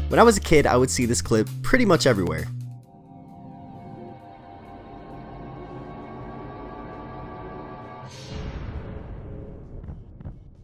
When I was a kid, I would see this clip pretty much everywhere.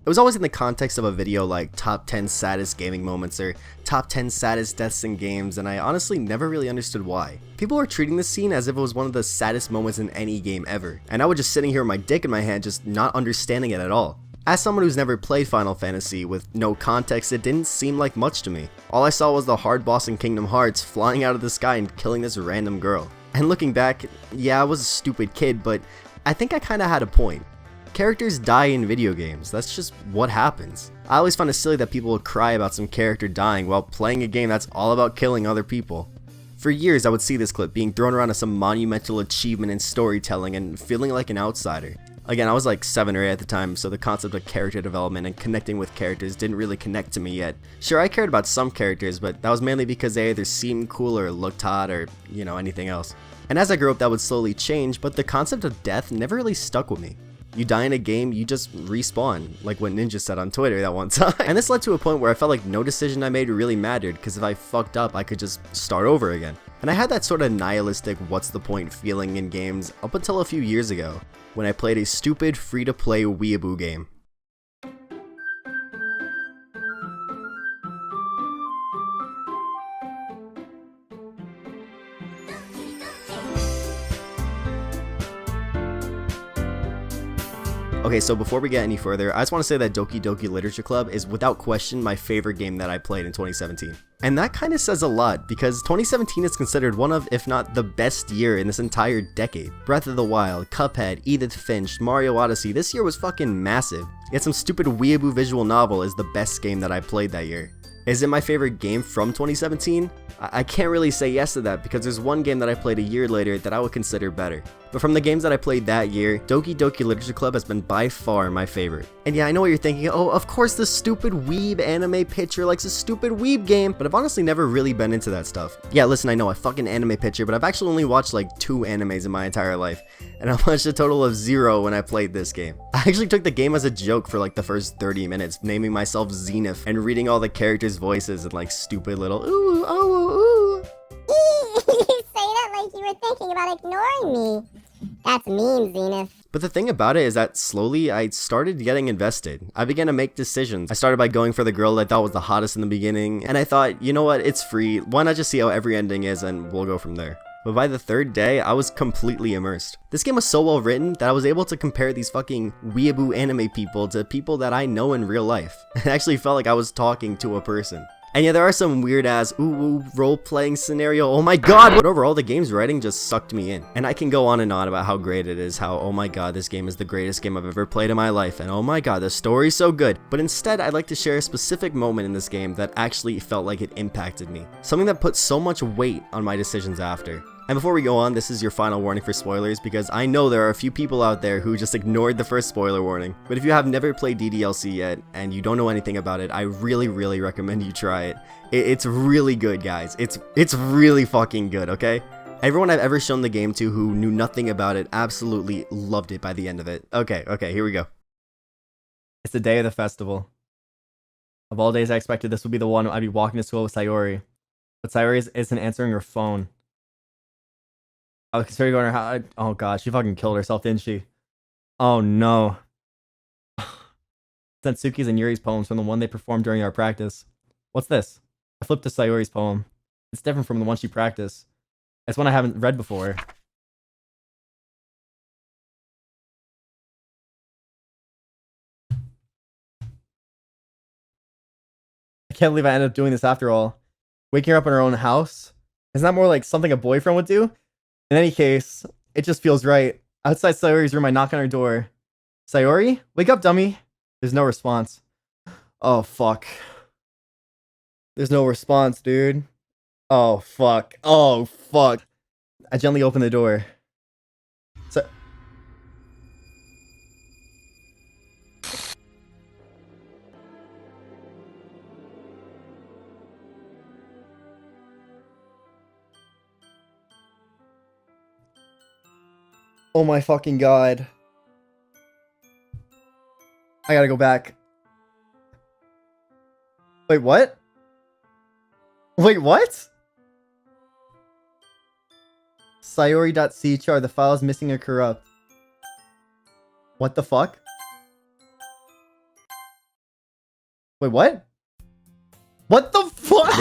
It was always in the context of a video like top 10 saddest gaming moments or top 10 saddest deaths in games, and I honestly never really understood why. People were treating this scene as if it was one of the saddest moments in any game ever, and I was just sitting here with my dick in my hand just not understanding it at all. As someone who's never played Final Fantasy with no context, it didn't seem like much to me. All I saw was the hard boss in Kingdom Hearts flying out of the sky and killing this random girl. And looking back, yeah, I was a stupid kid, but I think I kinda had a point. Characters die in video games, that's just what happens. I always find it silly that people would cry about some character dying while playing a game that's all about killing other people. For years I would see this clip being thrown around as some monumental achievement in storytelling and feeling like an outsider. Again, I was like 7 or 8 at the time, so the concept of character development and connecting with characters didn't really connect to me yet. Sure, I cared about some characters, but that was mainly because they either seemed cool or looked hot or, anything else. And as I grew up that would slowly change, but the concept of death never really stuck with me. You die in a game, you just respawn, like what Ninja said on Twitter that one time. And this led to a point where I felt like no decision I made really mattered, because if I fucked up, I could just start over again. And I had that sort of nihilistic what's the point feeling in games up until a few years ago, when I played a stupid free-to-play weeaboo game. Okay, so before we get any further, I just want to say that Doki Doki Literature Club is without question my favorite game that I played in 2017. And that kind of says a lot, because 2017 is considered one of, if not the best year in this entire decade. Breath of the Wild, Cuphead, Edith Finch, Mario Odyssey, this year was fucking massive. Yet some stupid weeaboo visual novel is the best game that I played that year. Is it my favorite game from 2017? I can't really say yes to that because there's one game that I played a year later that I would consider better. But from the games that I played that year, Doki Doki Literature Club has been by far my favorite. And yeah, I know what you're thinking, oh, of course the stupid weeb anime pitcher likes a stupid weeb game, but I've honestly never really been into that stuff. Yeah, listen, I know I fucking anime pitcher, but I've actually only watched like 2 animes in my entire life, and I watched a total of 0 when I played this game. I actually took the game as a joke for like the first 30 minutes, naming myself Zenith and reading all the characters' voices and like stupid little ooh, oh, ooh. You say that like you were thinking about ignoring me. That's mean, Zenith. But the thing about it is that slowly I started getting invested. I began to make decisions. I started by going for the girl that I thought was the hottest in the beginning, and I thought, you know what, it's free, why not just see how every ending is and we'll go from there. But by the 3rd day, I was completely immersed. This game was so well written that I was able to compare these fucking weeaboo anime people to people that I know in real life. It actually felt like I was talking to a person. And yeah, there are some weird ass ooh role-playing scenario, oh my god, but overall the game's writing just sucked me in. And I can go on and on about how great it is, how oh my god, this game is the greatest game I've ever played in my life, and oh my god, the story's so good. But instead, I'd like to share a specific moment in this game that actually felt like it impacted me. Something that put so much weight on my decisions after. And before we go on, this is your final warning for spoilers, because I know there are a few people out there who just ignored the first spoiler warning. But if you have never played DDLC yet, and you don't know anything about it, I really recommend you try it. It's really good, guys. It's really fucking good, okay? Everyone I've ever shown the game to who knew nothing about it absolutely loved it by the end of it. Okay, here we go. It's the day of the festival. Of all days I expected this would be the one I'd be walking to school with Sayori. But Sayori isn't answering her phone. I was considering going to her house. Oh god, she fucking killed herself, didn't she? Oh no. Sensuke's and Yuri's poems from the one they performed during our practice. What's this? I flipped to Sayori's poem. It's different from the one she practiced. It's one I haven't read before. I can't believe I ended up doing this after all. Waking her up in her own house? Isn't that more like something a boyfriend would do? In any case, it just feels right. Outside Sayori's room, I knock on her door. Sayori? Wake up, dummy. There's no response. Oh, fuck. There's no response, dude. Oh, fuck. Oh, fuck. I gently open the door. Oh my fucking god. I gotta go back. Wait, what? Wait, what? Sayori.char, the file is missing or corrupt. What the fuck? Wait, what? What the fuck?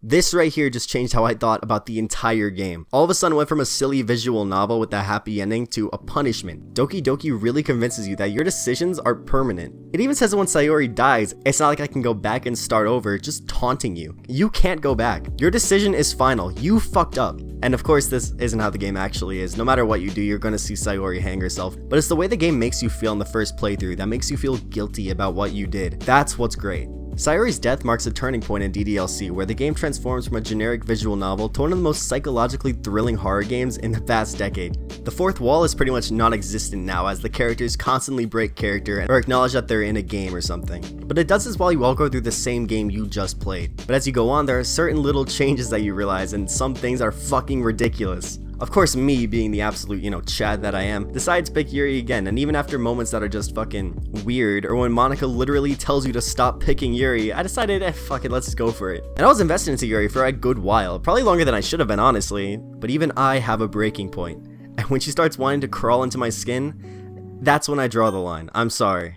This right here just changed how I thought about the entire game. All of a sudden went from a silly visual novel with a happy ending to a punishment. Doki Doki really convinces you that your decisions are permanent. It even says that when Sayori dies, it's not like I can go back and start over, just taunting you. You can't go back. Your decision is final. You fucked up. And of course, this isn't how the game actually is. No matter what you do, you're gonna see Sayori hang herself. But it's the way the game makes you feel in the first playthrough that makes you feel guilty about what you did. That's what's great. Sayori's death marks a turning point in DDLC, where the game transforms from a generic visual novel to one of the most psychologically thrilling horror games in the past decade. The fourth wall is pretty much non-existent now, as the characters constantly break character or acknowledge that they're in a game or something. But it does this while you all go through the same game you just played. But as you go on, there are certain little changes that you realize, and some things are fucking ridiculous. Of course, me, being the absolute, Chad that I am, decides to pick Yuri again, and even after moments that are just fucking weird, or when Monica literally tells you to stop picking Yuri, I decided, fuck it, let's just go for it. And I was invested into Yuri for a good while, probably longer than I should have been, honestly, but even I have a breaking point. And when she starts wanting to crawl into my skin, that's when I draw the line. I'm sorry.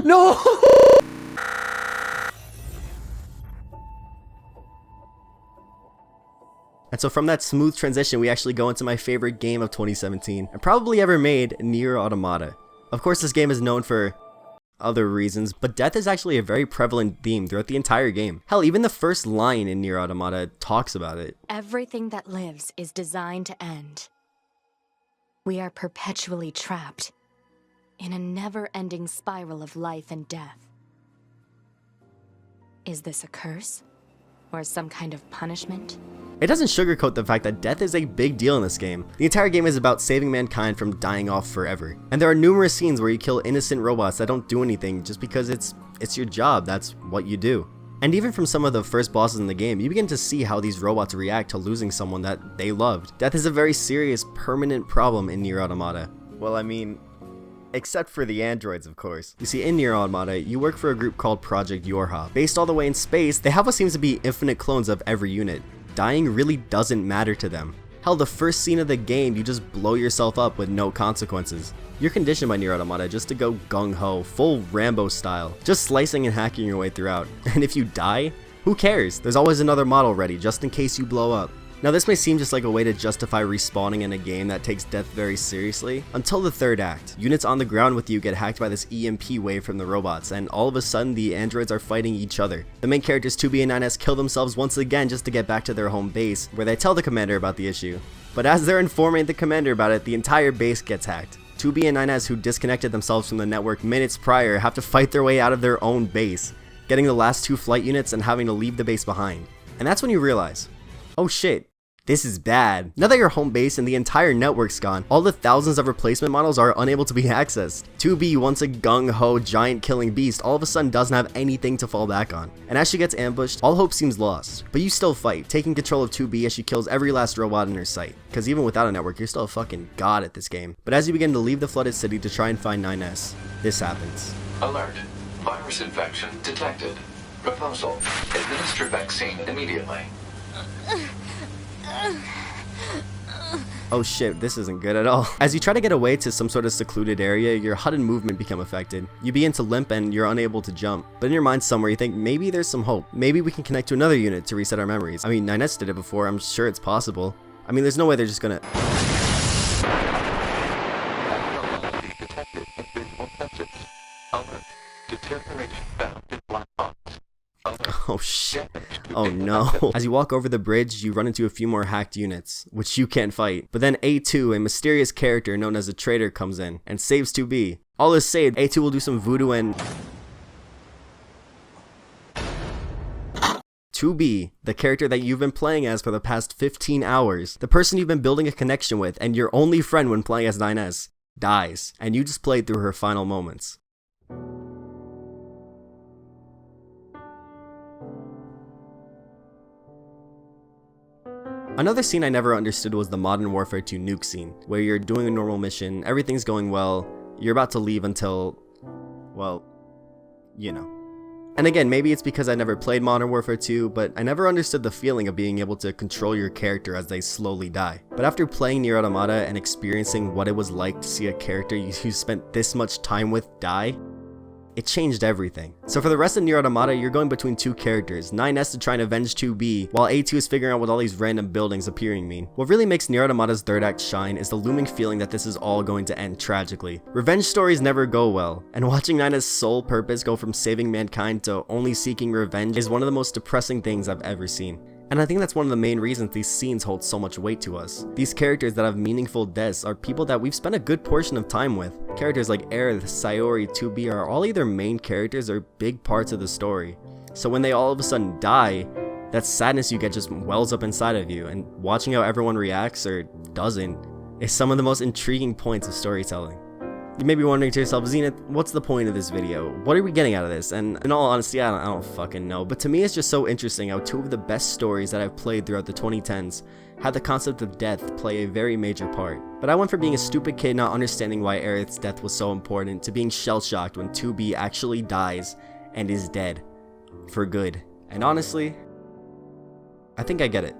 No! And so from that smooth transition, we actually go into my favorite game of 2017, and probably ever made, Nier Automata. Of course, this game is known for other reasons, but death is actually a very prevalent theme throughout the entire game. Hell, even the first line in Nier Automata talks about it. Everything that lives is designed to end. We are perpetually trapped in a never-ending spiral of life and death. Is this a curse? Or some kind of punishment? It doesn't sugarcoat the fact that death is a big deal in this game. The entire game is about saving mankind from dying off forever. And there are numerous scenes where you kill innocent robots that don't do anything just because it's your job, that's what you do. And even from some of the first bosses in the game, you begin to see how these robots react to losing someone that they loved. Death is a very serious, permanent problem in Nier Automata. Well, I mean, except for the androids, of course. You see, in Nier Automata, you work for a group called Project Yorha. Based all the way in space, they have what seems to be infinite clones of every unit. Dying really doesn't matter to them. Hell, the first scene of the game, you just blow yourself up with no consequences. You're conditioned by Nier Automata just to go gung-ho, full Rambo style, just slicing and hacking your way throughout. And if you die, who cares? There's always another model ready, just in case you blow up. Now this may seem just like a way to justify respawning in a game that takes death very seriously, until the third act. Units on the ground with you get hacked by this EMP wave from the robots, and all of a sudden the androids are fighting each other. The main characters 2B and 9S kill themselves once again just to get back to their home base, where they tell the commander about the issue. But as they're informing the commander about it, the entire base gets hacked. 2B and 9S, who disconnected themselves from the network minutes prior, have to fight their way out of their own base, getting the last two flight units and having to leave the base behind. And that's when you realize, oh shit, this is bad. Now that your home base and the entire network's gone, all the thousands of replacement models are unable to be accessed. 2B, once a gung-ho giant killing beast, all of a sudden doesn't have anything to fall back on. And as she gets ambushed, all hope seems lost. But you still fight, taking control of 2B as she kills every last robot in her sight. Cause even without a network, you're still a fucking god at this game. But as you begin to leave the flooded city to try and find 9S, this happens. Alert. Virus infection detected. Proposal. Administer vaccine immediately. Oh shit, this isn't good at all. As you try to get away to some sort of secluded area, your HUD and movement become affected. You begin to limp and you're unable to jump. But in your mind somewhere you think maybe there's some hope. Maybe we can connect to another unit to reset our memories. I mean, 9S did it before, I'm sure it's possible. I mean, there's no way they're just gonna... Oh shit. Oh no. As you walk over the bridge, you run into a few more hacked units, which you can't fight. But then A2, a mysterious character known as a traitor, comes in and saves 2B. All is saved, A2 will do some voodoo and... 2B, the character that you've been playing as for the past 15 hours, the person you've been building a connection with and your only friend when playing as 9S, dies, and you just played through her final moments. Another scene I never understood was the Modern Warfare 2 nuke scene, where you're doing a normal mission, everything's going well, you're about to leave until, well, you know. And again, maybe it's because I never played Modern Warfare 2, but I never understood the feeling of being able to control your character as they slowly die. But after playing Nier Automata and experiencing what it was like to see a character you spent this much time with die, it changed everything. So for the rest of Nier Automata, you're going between two characters, 9S to try and avenge 2B, while A2 is figuring out what all these random buildings appearing mean. What really makes Nier Automata's third act shine is the looming feeling that this is all going to end tragically. Revenge stories never go well, and watching 9S' sole purpose go from saving mankind to only seeking revenge is one of the most depressing things I've ever seen. And I think that's one of the main reasons these scenes hold so much weight to us. These characters that have meaningful deaths are people that we've spent a good portion of time with. Characters like Aerith, Sayori, 2B are all either main characters or big parts of the story. So when they all of a sudden die, that sadness you get just wells up inside of you, and watching how everyone reacts or doesn't is some of the most intriguing points of storytelling. You may be wondering to yourself, Zenith, what's the point of this video? What are we getting out of this? And in all honesty, I don't fucking know. But to me, it's just so interesting how two of the best stories that I've played throughout the 2010s had the concept of death play a very major part. But I went from being a stupid kid not understanding why Aerith's death was so important to being shell-shocked when 2B actually dies and is dead. For good. And honestly, I think I get it.